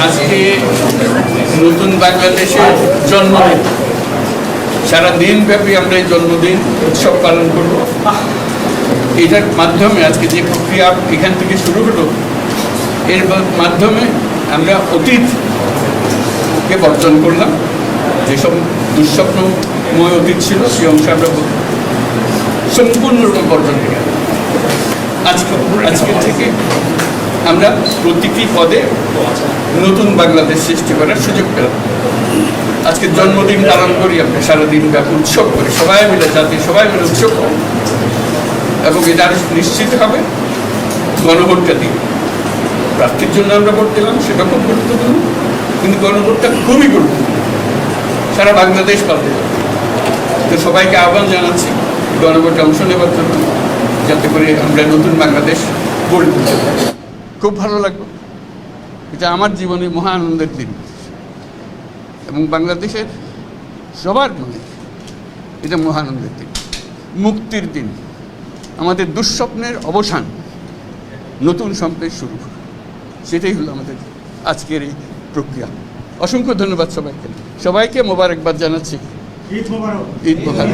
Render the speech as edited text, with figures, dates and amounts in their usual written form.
আজকে নতুন বাংলাদেশের জন্মদিন, সারা দিনব্যাপী আমরা এই জন্মদিন উৎসব পালন করব। এটার মাধ্যমে আজকে যে প্রক্রিয়া এখান থেকে শুরু হলো, এর মাধ্যমে আমরা অতীতকে বর্জন করলাম। যেসব দুঃস্বপ্নময় অতীত ছিল সে অংশে আমরা সম্পূর্ণরূপে বর্জন করে আজকের থেকে আমরা প্রতিটি পদে নতুন বাংলাদেশ সৃষ্টি করার সুযোগ পেলাম। আজকে জন্মদিন পালন করি, আমরা সারাদিন ব্যাপী উৎসব করি, সবাই মিলে জাতি সবাই মিলে উৎসব করি, এবং এটা নিশ্চিত হবে গণভোটটা দিই। প্রার্থীর জন্য আমরা ভোট দিলাম, সেটা খুব গুরুত্বপূর্ণ, কিন্তু গণভোটটা খুবই গুরুত্বপূর্ণ, সারা বাংলাদেশ পাল্টে যাবে। তো সবাইকে আহ্বান জানাচ্ছি গণভোটে অংশ নেবার জন্য, যাতে করে আমরা নতুন বাংলাদেশ গড়ে তুলতে পারি। খুব ভালো লাগলো, এটা আমার জীবনে মহা আনন্দের দিন, এবং বাংলাদেশের সবার মনে এটা মহা আনন্দের দিন, মুক্তির দিন, আমাদের দুঃস্বপ্নের অবসান, নতুন স্বপ্নের শুরু। সেটাই হলো আমাদের আজকের এই প্রক্রিয়া। অসংখ্য ধন্যবাদ সবাইকে, সবাইকে মোবারকবাদ জানাচ্ছি। ঈদ মোবারক। ঈদ মোবারক।